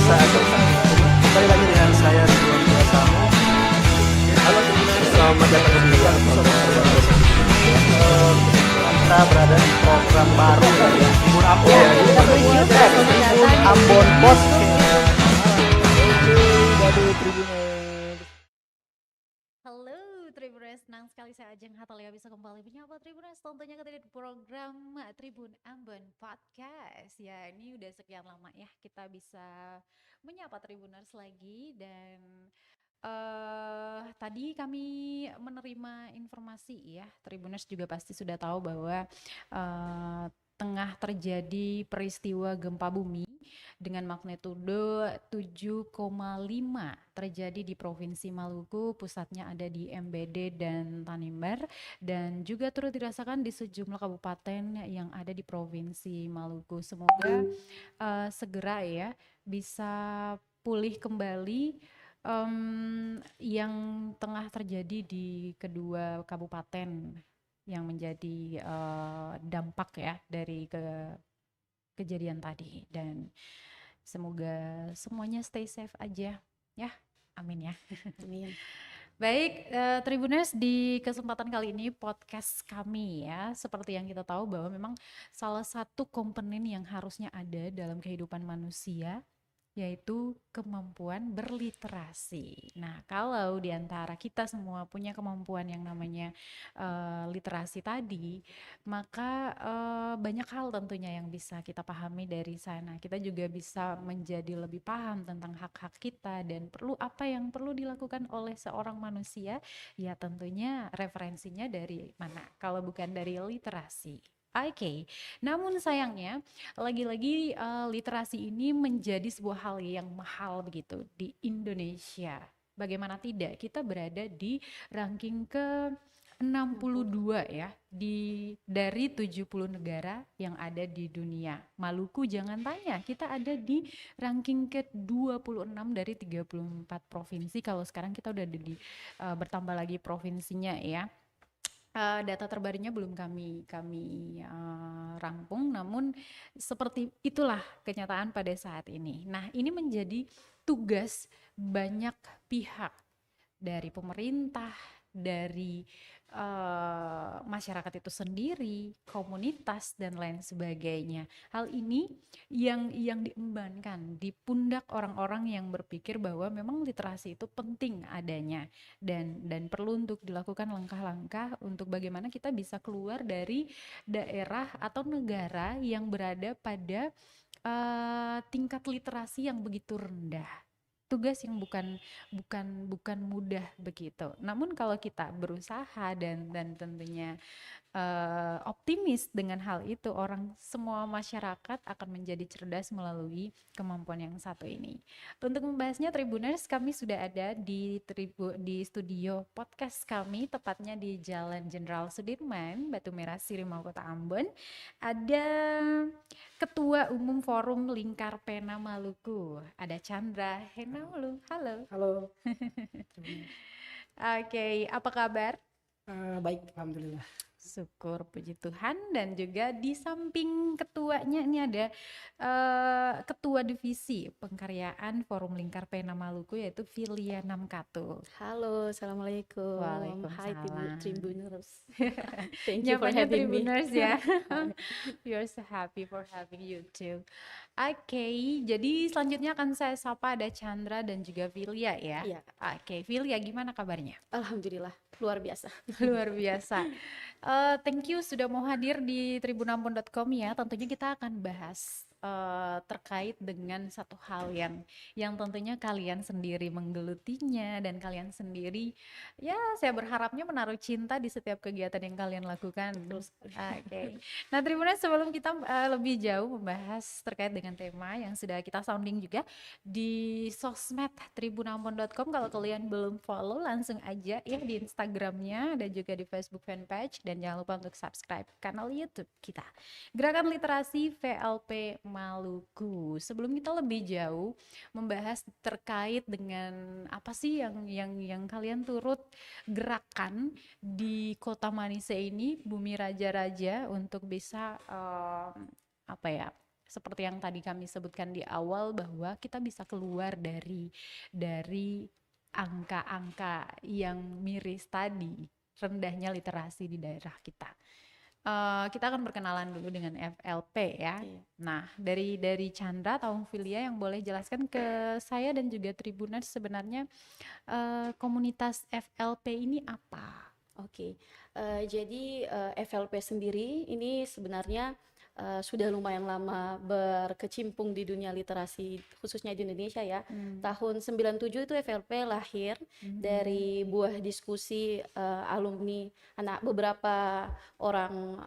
biasa aja. Kembali lagi dengan saya Ridwan Prasamu. Halo Tribuners, selamat datang di episode kita berada di program baru dari Tribun Ambon. Tribun Ambon Podcast. Halo Tribuners, senang sekali saya Ajeng Hatalia bisa kembali menyapa Tribuners tentunya ketika di program Tribun Ambon Podcast. Ya, ini udah sekian lama ya kita bisa menyapa Tribuners lagi dan tadi kami menerima informasi ya, Tribuners juga pasti sudah tahu bahwa tengah terjadi peristiwa gempa bumi dengan magnitudo 7,5 terjadi di Provinsi Maluku, pusatnya ada di MBD dan Tanimbar, dan juga turut dirasakan di sejumlah kabupaten yang ada di Provinsi Maluku. Semoga segera ya bisa pulih kembali yang tengah terjadi di kedua kabupaten yang menjadi dampak ya dari kejadian tadi, dan semoga semuanya stay safe aja ya, amin ya. Amin. Baik, Tribuners, di kesempatan kali ini podcast kami ya, seperti yang kita tahu bahwa memang salah satu komponen yang harusnya ada dalam kehidupan manusia yaitu kemampuan berliterasi. Nah, kalau di antara kita semua punya kemampuan yang namanya literasi tadi, maka banyak hal tentunya yang bisa kita pahami dari sana. Kita juga bisa menjadi lebih paham tentang hak-hak kita dan apa yang perlu dilakukan oleh seorang manusia. Ya tentunya referensinya dari mana? Kalau bukan dari literasi. Oke, namun sayangnya lagi-lagi literasi ini menjadi sebuah hal yang mahal begitu di Indonesia. Bagaimana tidak, kita berada di ranking ke 62 ya dari 70 negara yang ada di dunia. Maluku jangan tanya, kita ada di ranking ke 26 dari 34 provinsi. Kalau sekarang kita udah ada di bertambah lagi provinsinya ya. Data terbarunya belum kami rampung, namun seperti itulah kenyataan pada saat ini. Nah, ini menjadi tugas banyak pihak, dari pemerintah, dari masyarakat itu sendiri, komunitas dan lain sebagainya. Hal ini yang diembankan di pundak orang-orang yang berpikir bahwa memang literasi itu penting adanya dan perlu untuk dilakukan langkah-langkah untuk bagaimana kita bisa keluar dari daerah atau negara yang berada pada tingkat literasi yang begitu rendah. Tugas yang bukan mudah begitu. Namun kalau kita berusaha dan tentunya optimis dengan hal itu, semua masyarakat akan menjadi cerdas melalui kemampuan yang satu ini. Untuk membahasnya Tribuners, kami sudah ada di studio podcast kami, tepatnya di Jalan Jenderal Sudirman, Batu Merah, Sirimau, Kota Ambon. Ada Ketua Umum Forum Lingkar Pena Maluku, ada Chandra Henaulu. Halo. Halo. Oke, apa kabar? Baik, alhamdulillah. Syukur, puji Tuhan. Dan juga di samping ketuanya ini ada Ketua Divisi Pengkaryaan Forum Lingkar Pena Maluku, yaitu Filia Namkatu. Halo, assalamualaikum. Hai Waalaikumsalam. Tribuners. Thank you for Nyapanya having me. Tribuners ya. We are so happy for having you too. Oke, jadi selanjutnya akan saya sapa ada Chandra dan juga Filia ya. Iya. Oke, Filia gimana kabarnya? Alhamdulillah, luar biasa. Luar biasa. Thank you sudah mau hadir di tribunambon.com ya. Tentunya kita akan bahas terkait dengan satu hal yang tentunya kalian sendiri menggelutinya dan kalian sendiri, ya saya berharapnya menaruh cinta di setiap kegiatan yang kalian lakukan. Oke. Nah Tribuners, sebelum kita lebih jauh membahas terkait dengan tema yang sudah kita sounding juga di sosmed tribunambon.com, kalau kalian belum follow langsung aja ya di Instagramnya dan juga di Facebook fanpage, dan jangan lupa untuk subscribe kanal YouTube kita Gerakan Literasi VLP Maluku. Sebelum kita lebih jauh membahas terkait dengan apa sih yang kalian turut gerakan di Kota Manise ini, Bumi Raja-Raja, untuk bisa seperti yang tadi kami sebutkan di awal bahwa kita bisa keluar dari angka-angka yang miris tadi, rendahnya literasi di daerah kita. Kita akan berkenalan dulu dengan FLP ya. Iya. Nah, dari Chandra atau Filia yang boleh jelaskan ke saya dan juga Tribuners sebenarnya komunitas FLP ini apa? Oke, jadi FLP sendiri ini sebenarnya sudah lumayan lama berkecimpung di dunia literasi khususnya di Indonesia ya. Tahun 97 itu FLP lahir dari buah diskusi alumni beberapa orang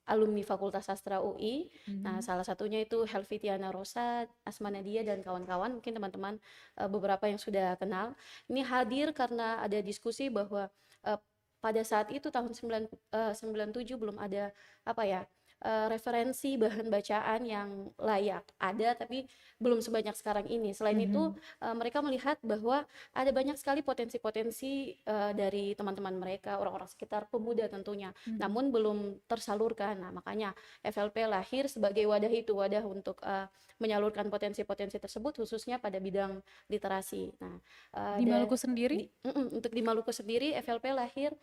alumni Fakultas Sastra UI. Nah, salah satunya itu Helvitiana Rosa, Asma Nadia dan kawan-kawan, mungkin teman-teman beberapa yang sudah kenal. Ini hadir karena ada diskusi bahwa pada saat itu tahun 97 belum ada referensi bahan bacaan yang layak. Ada tapi belum sebanyak sekarang ini. Selain itu mereka melihat bahwa ada banyak sekali potensi-potensi dari teman-teman mereka, orang-orang sekitar, pemuda tentunya. Namun belum tersalurkan. Nah, makanya FLP lahir sebagai wadah untuk menyalurkan potensi-potensi tersebut khususnya pada bidang literasi. Nah, Di Maluku sendiri? Untuk di Maluku sendiri FLP lahir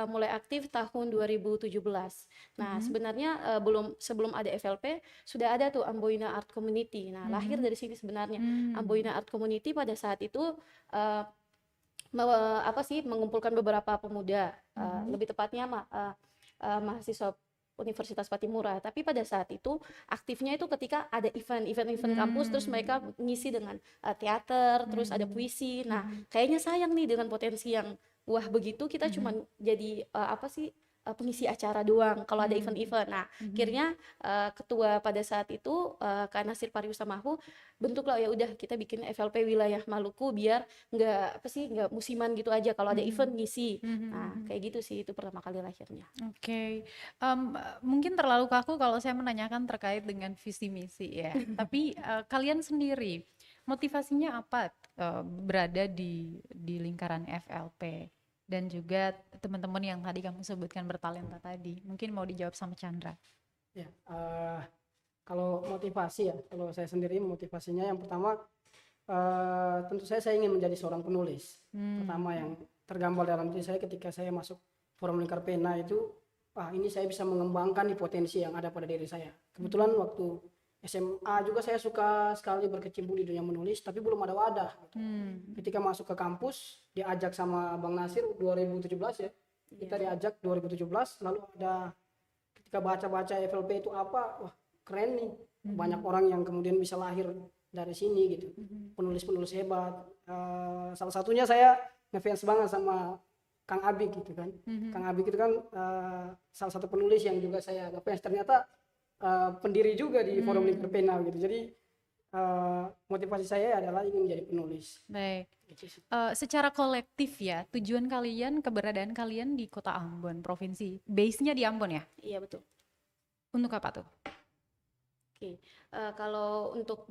mulai aktif tahun 2017. Nah, sebenarnya sebelum ada FLP sudah ada tuh Amboina Art Community. Nah, lahir dari sini sebenarnya. Amboina Art Community pada saat itu mengumpulkan beberapa pemuda, lebih tepatnya mahasiswa Universitas Patimura. Tapi pada saat itu aktifnya itu ketika ada event kampus, terus mereka ngisi dengan teater, terus ada puisi. Nah, kayaknya sayang nih dengan potensi yang wah begitu kita cuma jadi pengisi acara doang kalau ada event-event. Nah, akhirnya ketua pada saat itu Kak Nasir Pariusamahu bentuklah ya udah kita bikin FLP wilayah Maluku biar nggak musiman gitu aja, kalau ada event ngisi. Nah, kayak gitu sih, itu pertama kali lahirnya. Oke. Mungkin terlalu kaku kalau saya menanyakan terkait dengan visi misi ya. Tapi kalian sendiri motivasinya apa berada di lingkaran FLP? Dan juga teman-teman yang tadi kamu sebutkan bertalenta tadi, mungkin mau dijawab sama Chandra. Ya, kalau motivasi ya, kalau saya sendiri motivasinya yang pertama tentu saya ingin menjadi seorang penulis. Pertama yang tergambar dalam diri saya ketika saya masuk Forum Lingkar Pena itu, ini saya bisa mengembangkan nih potensi yang ada pada diri saya. Kebetulan waktu SMA juga saya suka sekali berkecimpung di dunia menulis, tapi belum ada wadah. Ketika masuk ke kampus, diajak sama Bang Nasir 2017 ya, kita diajak 2017, lalu ada ketika baca-baca FLP itu apa, wah keren nih, banyak orang yang kemudian bisa lahir dari sini gitu, penulis-penulis hebat. Salah satunya saya ngefans banget sama Kang Abik gitu kan. Kang Abik itu kan salah satu penulis yang juga saya ngefans, ternyata pendiri juga di Forum Lingkar Pena gitu. Jadi motivasi saya adalah ingin menjadi penulis. Baik. Secara kolektif ya, tujuan kalian, keberadaan kalian di Kota Ambon, provinsi, base-nya di Ambon ya? Iya, betul. Untuk apa tuh? Oke, kalau untuk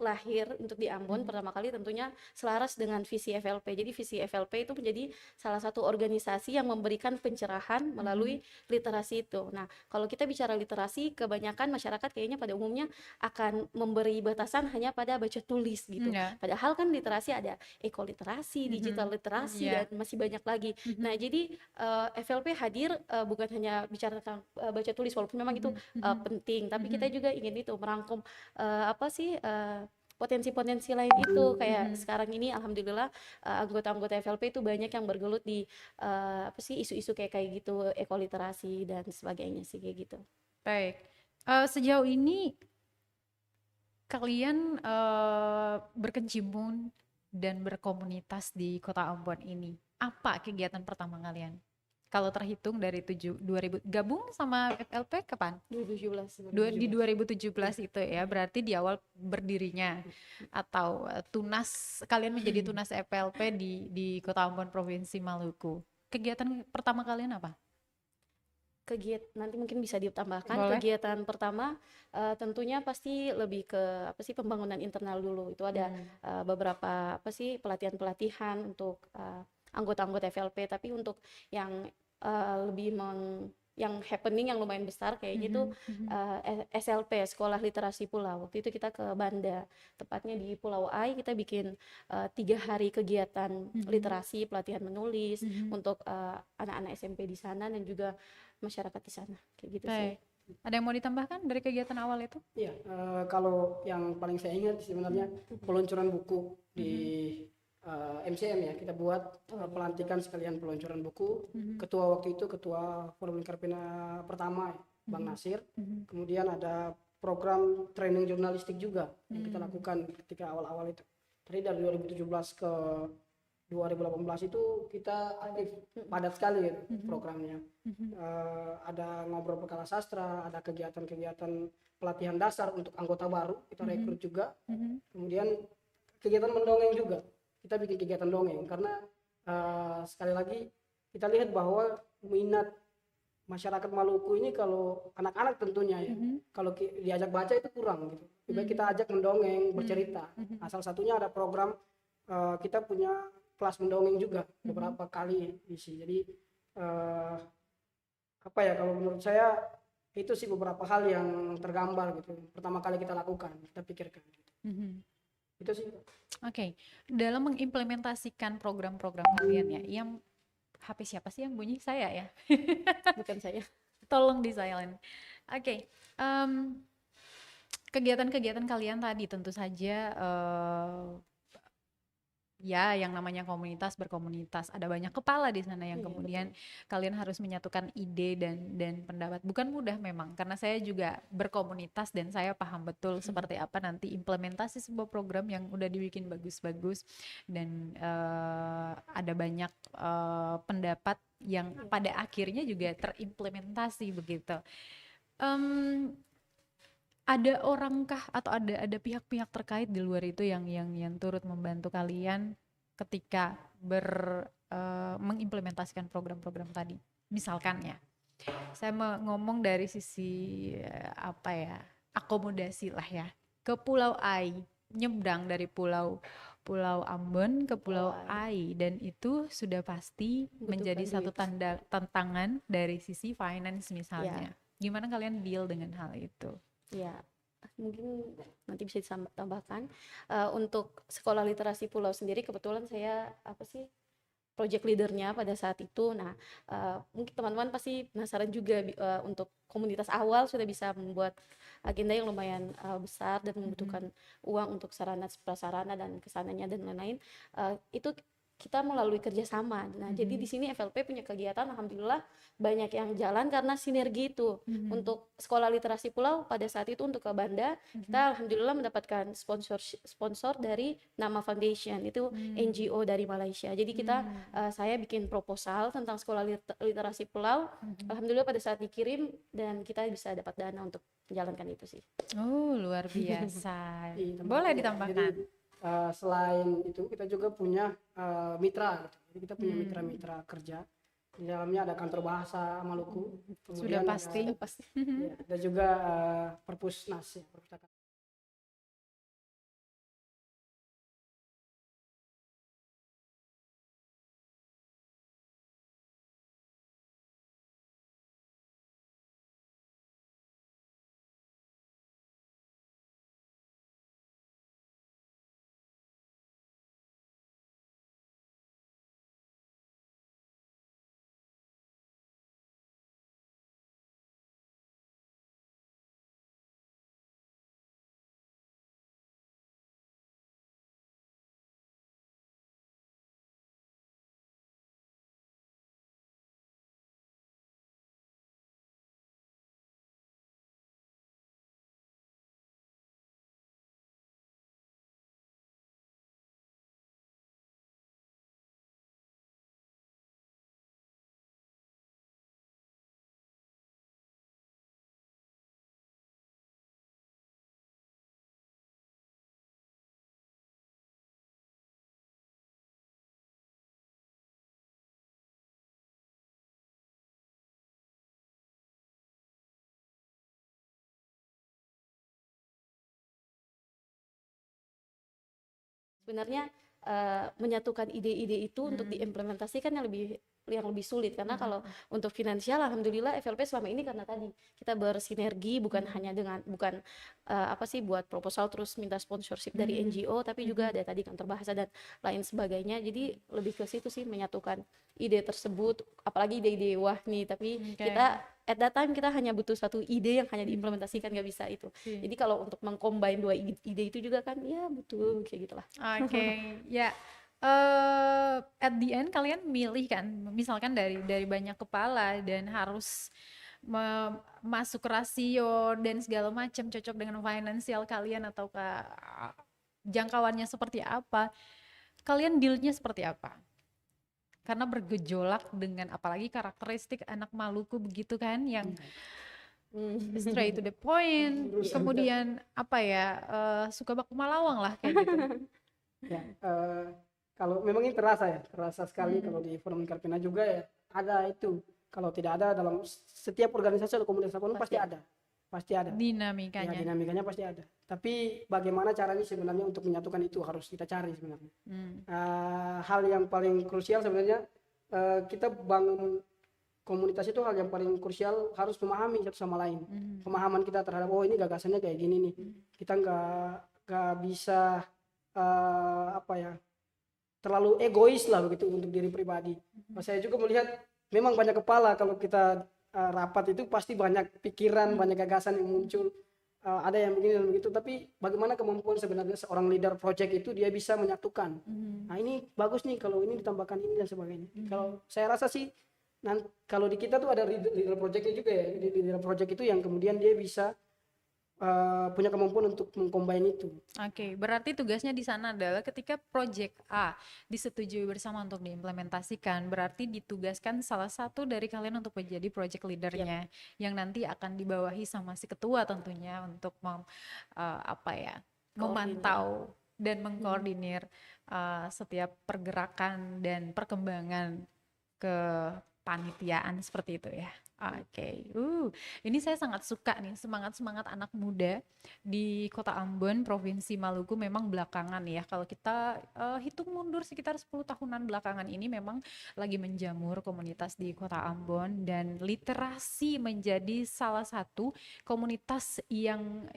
lahir untuk di Ambon pertama kali tentunya selaras dengan visi FLP. Jadi visi FLP itu menjadi salah satu organisasi yang memberikan pencerahan melalui literasi itu. Nah, kalau kita bicara literasi, kebanyakan masyarakat kayaknya pada umumnya akan memberi batasan hanya pada baca tulis gitu. Padahal kan literasi ada ekoliterasi, digital literasi, dan masih banyak lagi. Nah, jadi FLP hadir bukan hanya bicara tentang baca tulis, walaupun memang itu penting, tapi kita juga ingin itu merangkum potensi-potensi lain itu. Kayak sekarang ini alhamdulillah anggota-anggota FLP itu banyak yang bergelut di isu-isu kayak gitu, ekoliterasi dan sebagainya sih, kayak gitu. Baik. Sejauh ini kalian berkecimpung dan berkomunitas di Kota Ambon ini. Apa kegiatan pertama kalian? Kalau terhitung dari 2000 gabung sama FLP kapan? 2017. Di 2017 itu ya, berarti di awal berdirinya. Atau tunas, kalian menjadi tunas FLP di Kota Ambon, Provinsi Maluku. Kegiatan pertama kalian apa? Nanti mungkin bisa ditambahkan. Boleh. Kegiatan pertama tentunya pasti lebih ke pembangunan internal dulu. Itu ada beberapa pelatihan-pelatihan untuk anggota-anggota FLP, tapi untuk yang lebih yang happening yang lumayan besar kayaknya itu SLP, Sekolah Literasi Pulau. Waktu itu kita ke Banda, tepatnya di Pulau Ai. Kita bikin 3 hari kegiatan literasi, pelatihan menulis untuk anak-anak SMP di sana dan juga masyarakat di sana, kayak gitu sih. Baik. Ada yang mau ditambahkan dari kegiatan awal itu? Iya, kalau yang paling saya ingat sebenarnya peluncuran buku di MCM ya, kita buat pelantikan sekalian peluncuran buku. Ketua waktu itu ketua Forum Lingkar Pena pertama ya, Bang Nasir. Kemudian ada program training jurnalistik juga yang kita lakukan ketika awal-awal itu. Tadi dari 2017 ke 2018 itu kita aktif padat sekali gitu programnya. Ada ngobrol perkara sastra, ada kegiatan-kegiatan pelatihan dasar untuk anggota baru kita rekrut juga. Kemudian kegiatan mendongeng juga, kita bikin kegiatan dongeng karena sekali lagi kita lihat bahwa minat masyarakat Maluku ini, kalau anak-anak tentunya ya, kalau diajak baca itu kurang gitu. Lebih baik kita ajak mendongeng, bercerita. Nah, salah satunya ada program kita punya kelas mendongeng juga beberapa kali isi. Jadi apa ya, kalau menurut saya itu sih beberapa hal yang tergambar gitu. Pertama kali kita lakukan, kita pikirkan. Gitu. Itu sih. Oke. Dalam mengimplementasikan program-program kalian ya, yang HP siapa sih yang bunyi? Saya ya. Bukan saya. Tolong di silent. Oke. Kegiatan-kegiatan kalian tadi tentu saja ya yang namanya komunitas berkomunitas, ada banyak kepala di sana yang kemudian kalian harus menyatukan ide dan pendapat. Bukan mudah memang, karena saya juga berkomunitas dan saya paham betul seperti apa nanti implementasi sebuah program yang udah dibikin bagus-bagus dan ada banyak pendapat yang pada akhirnya juga terimplementasi begitu. Ada orangkah atau ada pihak-pihak terkait di luar itu yang turut membantu kalian ketika mengimplementasikan program-program tadi? Misalkan ya, saya ngomong dari sisi apa ya, akomodasi lah ya, ke Pulau Ai, nyebrang dari Pulau Ambon ke Pulau Ai, dan itu sudah pasti menjadi satu tantangan dari sisi finance misalnya. Gimana kalian deal dengan hal itu? Ya, mungkin nanti bisa ditambahkan. Untuk Sekolah Literasi Pulau sendiri kebetulan saya project leadernya pada saat itu. Nah, mungkin teman-teman pasti penasaran juga untuk komunitas awal sudah bisa membuat agenda yang lumayan besar dan membutuhkan uang untuk sarana prasarana dan kesananya dan lain-lain. Itu kita melalui kerjasama. Nah, jadi di sini FLP punya kegiatan, alhamdulillah banyak yang jalan karena sinergi itu. Untuk Sekolah Literasi Pulau pada saat itu untuk ke Banda, kita alhamdulillah mendapatkan sponsor dari Nama Foundation, itu NGO dari Malaysia. Jadi kita saya bikin proposal tentang Sekolah Literasi Pulau. Alhamdulillah pada saat dikirim dan kita bisa dapat dana untuk menjalankan itu sih. Oh, luar biasa. Boleh ditambahkan. Jadi, selain itu kita juga punya mitra gitu. Jadi kita punya mitra-mitra kerja. Di dalamnya ada kantor bahasa Maluku, kemudian Sudah pasti. Ya, ada juga Perpusnas ya, perpustakaan. Sebenarnya menyatukan ide-ide itu untuk diimplementasikan yang lebih sulit, karena kalau untuk finansial alhamdulillah FLP selama ini karena tadi kita bersinergi bukan hanya dengan buat proposal terus minta sponsorship dari NGO, tapi juga ada tadi kantor bahasa dan lain sebagainya. Jadi lebih ke situ sih, menyatukan ide tersebut, apalagi ide-ide wah nih, tapi kita at that time kita hanya butuh satu ide yang hanya diimplementasikan, nggak bisa itu. Jadi kalau untuk mengcombine dua ide itu juga kan ya butuh kayak gitulah. Oke, ya. At the end kalian milih kan, misalkan dari banyak kepala dan harus masuk rasio dan segala macam cocok dengan finansial kalian atau jangkauannya seperti apa, kalian dealnya seperti apa? Karena bergejolak dengan apalagi karakteristik anak Maluku begitu kan, yang straight to the point, kemudian suka baku Malawang lah kayak gitu. Ya, kalau memang ini terasa sekali kalau di Forum Karpina juga ya ada itu. Kalau tidak ada dalam setiap organisasi atau komunitas apapun pasti ada Dinamikanya. ya, dinamikanya pasti ada. Tapi bagaimana caranya sebenarnya untuk menyatukan itu harus kita cari sebenarnya. Hal yang paling krusial sebenarnya, kita bangun komunitas itu hal yang paling krusial, harus memahami satu sama lain. Pemahaman kita terhadap ini gagasannya kayak gini nih. Kita nggak bisa terlalu egois lah begitu untuk diri pribadi. Saya juga melihat memang banyak kepala kalau kita rapat itu pasti banyak pikiran, banyak gagasan yang muncul. Ada yang begini dan begitu, tapi bagaimana kemampuan sebenarnya seorang leader project itu dia bisa menyatukan. Nah ini bagus nih kalau ini ditambahkan ini dan sebagainya. Kalau saya rasa sih, kalau di kita tuh ada leader projectnya juga ya. Leader project itu yang kemudian dia bisa punya kemampuan untuk mengcombine itu. Oke, berarti tugasnya di sana adalah ketika project A disetujui bersama untuk diimplementasikan, berarti ditugaskan salah satu dari kalian untuk menjadi project leadernya, yang nanti akan dibawahi sama si ketua tentunya untuk memantau dan mengkoordinir setiap pergerakan dan perkembangan kepanitiaan seperti itu ya. Oke, ini saya sangat suka nih semangat anak muda di Kota Ambon, Provinsi Maluku. Memang belakangan ya, kalau kita hitung mundur sekitar 10 tahunan belakangan ini memang lagi menjamur komunitas di Kota Ambon, dan literasi menjadi salah satu komunitas yang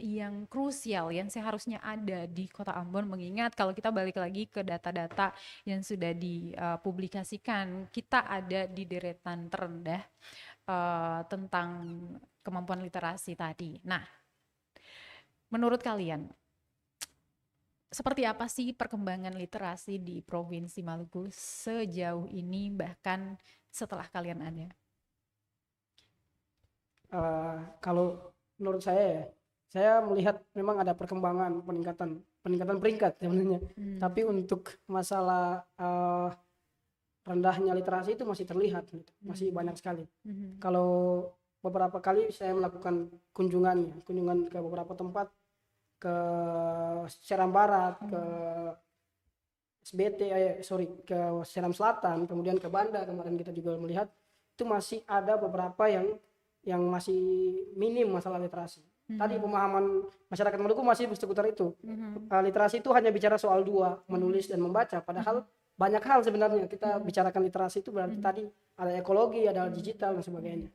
krusial yang seharusnya ada di Kota Ambon. Mengingat kalau kita balik lagi ke data-data yang sudah dipublikasikan, kita ada di deretan terendah tentang kemampuan literasi tadi. Nah, menurut kalian seperti apa sih perkembangan literasi di Provinsi Maluku sejauh ini, bahkan setelah kalian ada? Kalau menurut saya melihat memang ada perkembangan, peningkatan peringkat sebenarnya. Tapi untuk masalah rendahnya literasi itu masih terlihat, masih banyak sekali. Kalau beberapa kali saya melakukan kunjungan ke beberapa tempat, ke Seram Barat, ke ke Seram Selatan, kemudian ke Banda, kemarin kita juga melihat itu masih ada beberapa yang masih minim masalah literasi. Tadi pemahaman masyarakat Maluku masih seputar itu. Literasi itu hanya bicara soal dua, menulis dan membaca, padahal banyak hal sebenarnya. Kita bicarakan literasi itu berarti tadi ada ekologi, ada digital dan sebagainya.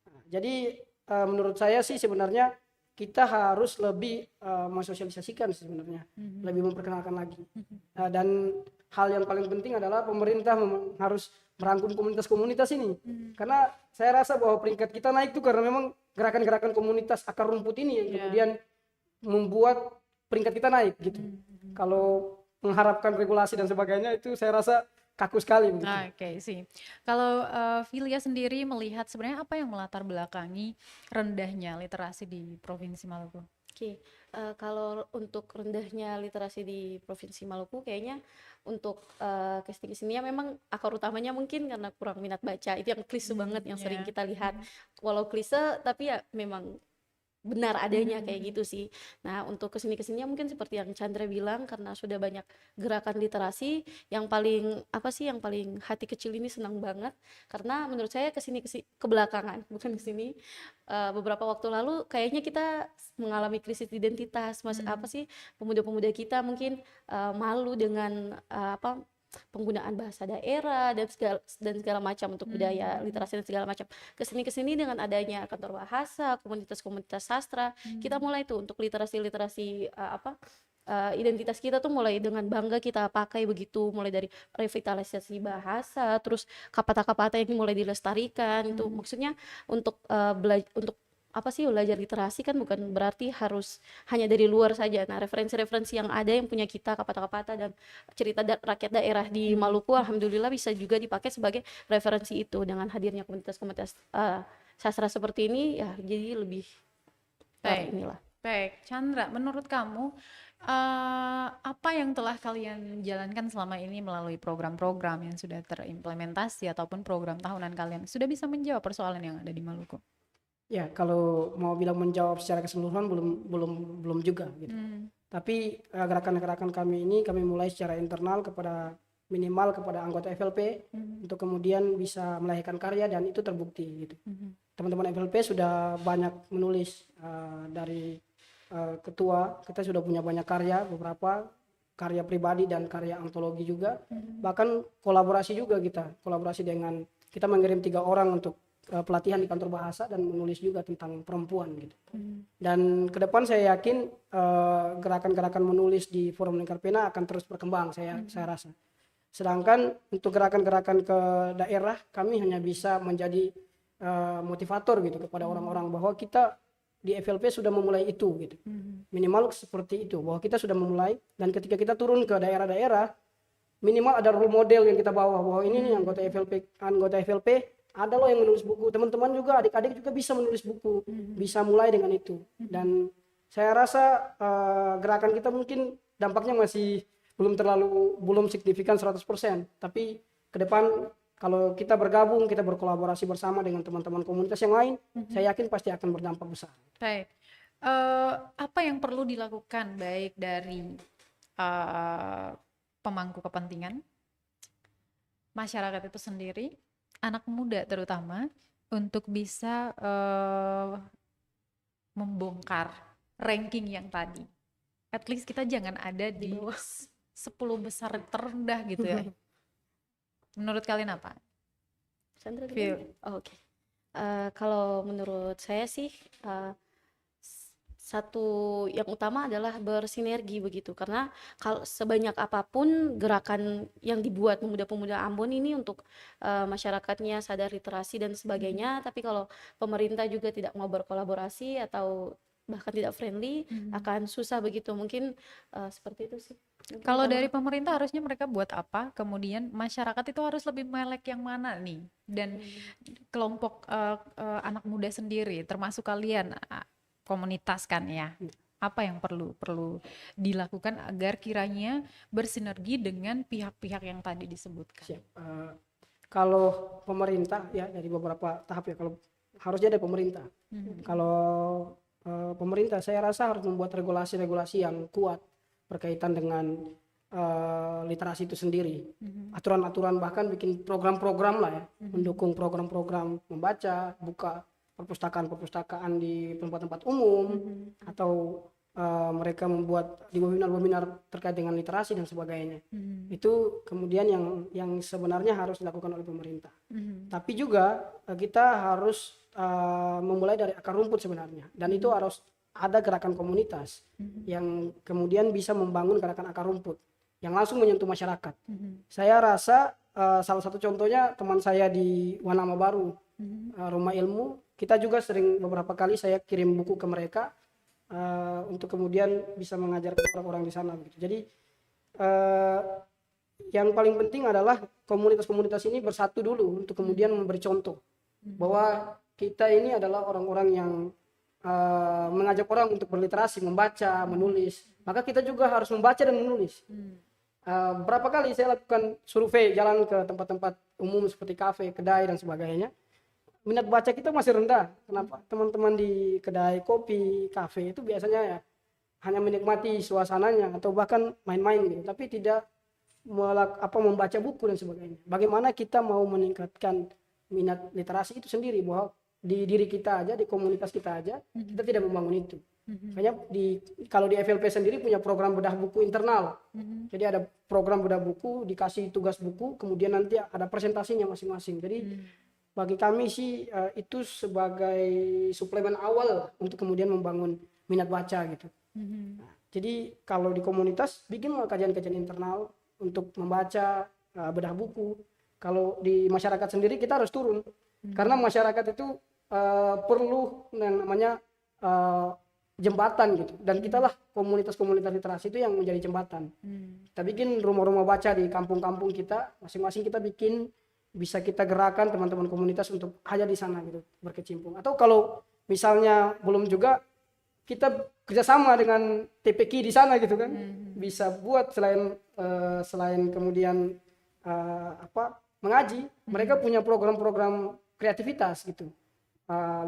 Nah, jadi menurut saya sih sebenarnya kita harus lebih mensosialisasikan sebenarnya, lebih memperkenalkan lagi. Dan hal yang paling penting adalah pemerintah harus merangkum komunitas-komunitas ini. Karena saya rasa bahwa peringkat kita naik itu karena memang gerakan-gerakan komunitas akar rumput ini yang kemudian membuat peringkat kita naik gitu. Kalau mengharapkan regulasi dan sebagainya itu saya rasa kaku sekali begitu. Oke, sih. Kalau Filia sendiri melihat sebenarnya apa yang melatar belakangi rendahnya literasi di Provinsi Maluku? Oke, kalau untuk rendahnya literasi di Provinsi Maluku, kayaknya untuk kesini-kesininya memang akar utamanya mungkin karena kurang minat baca. Itu yang klise banget yang sering kita lihat. Walau klise, tapi ya memang benar adanya kayak gitu sih. Nah, untuk kesini-kesininya mungkin seperti yang Chandra bilang, karena sudah banyak gerakan literasi, yang paling apa sih, yang paling hati kecil ini senang banget karena menurut saya kesini kebelakangan, bukan kesini, beberapa waktu lalu kayaknya kita mengalami krisis identitas, mas apa sih, pemuda-pemuda kita mungkin malu dengan apa, penggunaan bahasa daerah dan segala macam untuk budaya literasi dan segala macam. Kesini dengan adanya kantor bahasa, komunitas-komunitas sastra, kita mulai tuh untuk literasi apa, identitas kita tuh mulai dengan bangga kita pakai begitu, mulai dari revitalisasi bahasa, terus kata-kata yang mulai dilestarikan. Itu maksudnya untuk untuk apa sih, belajar literasi kan bukan berarti harus hanya dari luar saja. Nah, referensi-referensi yang ada yang punya kita, kata-kata dan cerita rakyat daerah di Maluku, alhamdulillah bisa juga dipakai sebagai referensi itu. Dengan hadirnya komunitas-komunitas sastra seperti ini, ya jadi lebih inilah. Baik, Chandra, menurut kamu apa yang telah kalian jalankan selama ini melalui program-program yang sudah terimplementasi ataupun program tahunan kalian sudah bisa menjawab persoalan yang ada di Maluku? Ya, kalau mau bilang menjawab secara keseluruhan belum juga gitu. Tapi gerakan-gerakan kami ini kami mulai secara internal minimal kepada anggota FLP untuk kemudian bisa melahirkan karya, dan itu terbukti gitu. Teman-teman FLP sudah banyak menulis, dari ketua kita sudah punya banyak karya, beberapa karya pribadi dan karya antologi juga. Bahkan kolaborasi dengan kita mengirim 3 orang untuk pelatihan di kantor bahasa dan menulis juga tentang perempuan gitu. Dan ke depan saya yakin gerakan-gerakan menulis di Forum Lingkar Pena akan terus berkembang, saya rasa. Sedangkan untuk gerakan-gerakan ke daerah, kami hanya bisa menjadi motivator gitu kepada orang-orang bahwa kita di FLP sudah memulai itu gitu. Minimal seperti itu, bahwa kita sudah memulai, dan ketika kita turun ke daerah-daerah minimal ada role model yang kita bawa, bahwa ini nih anggota FLP ada loh yang menulis buku. Teman-teman juga, adik-adik juga bisa menulis buku, bisa mulai dengan itu. Dan saya rasa gerakan kita mungkin dampaknya masih belum signifikan 100%, tapi ke depan kalau kita bergabung, kita berkolaborasi bersama dengan teman-teman komunitas yang lain, saya yakin pasti akan berdampak besar. Baik, apa yang perlu dilakukan baik dari pemangku kepentingan, masyarakat itu sendiri, anak muda terutama, untuk bisa membongkar ranking yang tadi. At least kita jangan ada di 10 besar terendah gitu ya. Menurut kalian apa? Sandra, Feel. Oke. Kalau menurut saya sih satu yang utama adalah bersinergi begitu, karena kalau sebanyak apapun gerakan yang dibuat pemuda-pemuda Ambon ini untuk masyarakatnya sadar literasi dan sebagainya, tapi kalau pemerintah juga tidak mau berkolaborasi atau bahkan tidak friendly, akan susah begitu. Mungkin seperti itu sih. Kalau dari pemerintah harusnya mereka buat apa? Kemudian masyarakat itu harus lebih melek yang mana nih? Dan kelompok anak muda sendiri, termasuk kalian komunitas kan ya, apa yang perlu dilakukan agar kiranya bersinergi dengan pihak-pihak yang tadi disebutkan? Siap. Kalau pemerintah ya dari beberapa tahap ya, kalau harusnya dari pemerintah. Kalau pemerintah saya rasa harus membuat regulasi-regulasi yang kuat berkaitan dengan literasi itu sendiri, aturan-aturan, bahkan bikin program-program lah ya, mendukung program-program membaca, buka perpustakaan di tempat-tempat umum, atau mereka membuat di webinar-webinar terkait dengan literasi dan sebagainya. Itu kemudian yang sebenarnya harus dilakukan oleh pemerintah. Tapi juga kita harus memulai dari akar rumput sebenarnya, dan itu harus ada gerakan komunitas yang kemudian bisa membangun gerakan akar rumput yang langsung menyentuh masyarakat. Saya rasa salah satu contohnya teman saya di Wanama Baru, Rumah Ilmu. Kita juga sering beberapa kali saya kirim buku ke mereka untuk kemudian bisa mengajar orang-orang di sana. Jadi yang paling penting adalah komunitas-komunitas ini bersatu dulu untuk kemudian memberi contoh bahwa kita ini adalah orang-orang yang mengajak orang untuk berliterasi, membaca, menulis. Maka kita juga harus membaca dan menulis. Berapa kali saya lakukan survei, jalan ke tempat-tempat umum seperti kafe, kedai dan sebagainya. minat baca kita masih rendah. Kenapa? Teman-teman di kedai kopi, kafe itu biasanya ya hanya menikmati suasananya atau bahkan main-main gitu, tapi tidak membaca buku dan sebagainya. Bagaimana kita mau meningkatkan minat literasi itu sendiri, bahwa di diri kita aja, di komunitas kita aja, kita tidak membangun itu. Makanya kalau di FLP sendiri punya program bedah buku internal. Jadi ada program bedah buku, dikasih tugas buku, kemudian nanti ada presentasinya masing-masing. Jadi bagi kami sih itu sebagai suplemen awal untuk kemudian membangun minat baca gitu. Nah, jadi kalau di komunitas bikin kajian-kajian internal untuk membaca, bedah buku. Kalau di masyarakat sendiri kita harus turun, karena masyarakat itu perlu yang namanya jembatan gitu, dan kita lah komunitas-komunitas literasi itu yang menjadi jembatan. Kita bikin rumah-rumah baca di kampung-kampung kita, masing-masing kita bikin, bisa kita gerakan teman-teman komunitas untuk hanya di sana gitu berkecimpung. Atau kalau misalnya belum juga, kita kerjasama dengan TPQ di sana gitu kan, bisa buat selain kemudian mengaji, mereka punya program-program kreativitas gitu,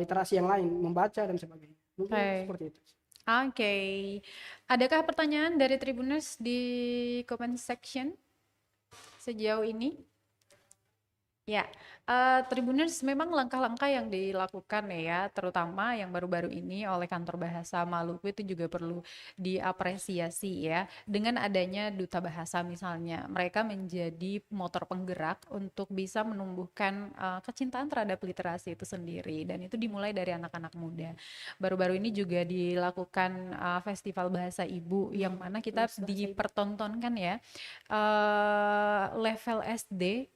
literasi yang lain, membaca dan sebagainya. Mungkin seperti itu. Oke. Adakah pertanyaan dari Tribuners di comment section sejauh ini? Ya, Tribuners, memang langkah-langkah yang dilakukan ya, terutama yang baru-baru ini oleh Kantor Bahasa Maluku itu juga perlu diapresiasi ya. Dengan adanya Duta Bahasa misalnya, mereka menjadi motor penggerak untuk bisa menumbuhkan kecintaan terhadap literasi itu sendiri, dan itu dimulai dari anak-anak muda. Baru-baru ini juga dilakukan Festival Bahasa Ibu, yang mana kita dipertontonkan ya, level SD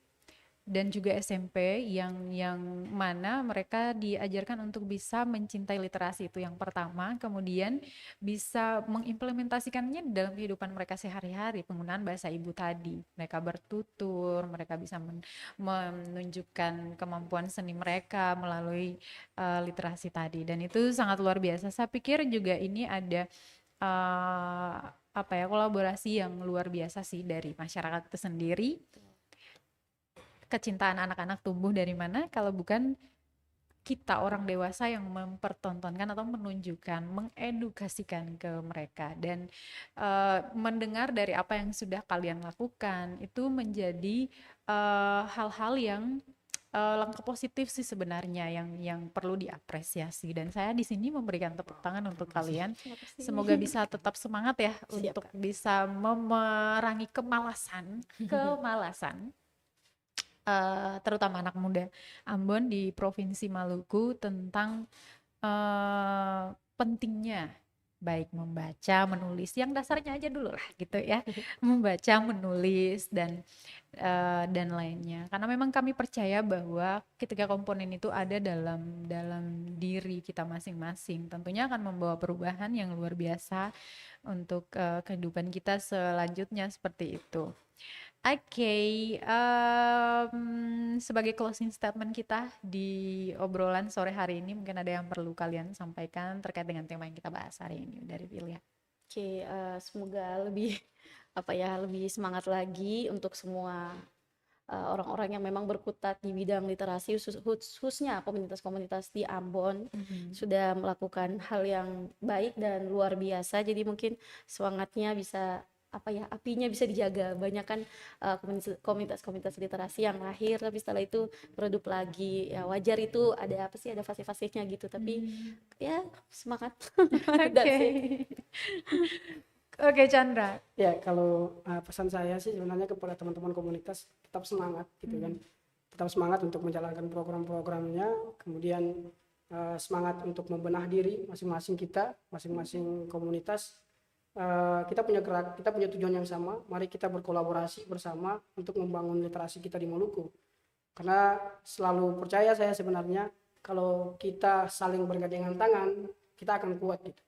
dan juga SMP yang mana mereka diajarkan untuk bisa mencintai literasi, itu yang pertama, kemudian bisa mengimplementasikannya dalam kehidupan mereka sehari-hari, penggunaan bahasa ibu tadi, mereka bertutur, mereka bisa menunjukkan kemampuan seni mereka melalui literasi tadi, dan itu sangat luar biasa. Saya pikir juga ini ada kolaborasi yang luar biasa sih dari masyarakat itu sendiri. Kecintaan anak-anak tumbuh dari mana kalau bukan kita orang dewasa yang mempertontonkan atau menunjukkan, mengedukasikan ke mereka, dan mendengar dari apa yang sudah kalian lakukan itu menjadi hal-hal yang langkah positif sih sebenarnya yang perlu diapresiasi, dan saya di sini memberikan tepuk tangan untuk kalian. Semoga bisa tetap semangat ya untuk bisa memerangi kemalasan terutama anak muda Ambon di Provinsi Maluku tentang pentingnya baik membaca, menulis, yang dasarnya aja dulu lah gitu ya, membaca, menulis dan lainnya. Karena memang kami percaya bahwa ketika komponen itu ada dalam diri kita masing-masing, tentunya akan membawa perubahan yang luar biasa untuk kehidupan kita selanjutnya, seperti itu. Oke, sebagai closing statement kita di obrolan sore hari ini, mungkin ada yang perlu kalian sampaikan terkait dengan tema yang kita bahas hari ini dari Vilya. Oke, semoga lebih lebih semangat lagi untuk semua orang-orang yang memang berkutat di bidang literasi, khususnya komunitas-komunitas di Ambon sudah melakukan hal yang baik dan luar biasa. Jadi mungkin semangatnya bisa apinya bisa dijaga. Banyak kan komunitas-komunitas literasi yang lahir tapi setelah itu redup lagi, ya wajar, itu ada ada fase-fasenya gitu, tapi ya semangat. Oke, Chandra. Ya, kalau pesan saya sih sebenarnya kepada teman-teman komunitas, tetap semangat gitu kan, tetap semangat untuk menjalankan program-programnya, kemudian semangat untuk membenah diri masing-masing kita, masing-masing komunitas. Kita punya tujuan yang sama. Mari kita berkolaborasi bersama untuk membangun literasi kita di Maluku. Karena selalu percaya saya sebenarnya, kalau kita saling bergandengan tangan, kita akan kuat gitu.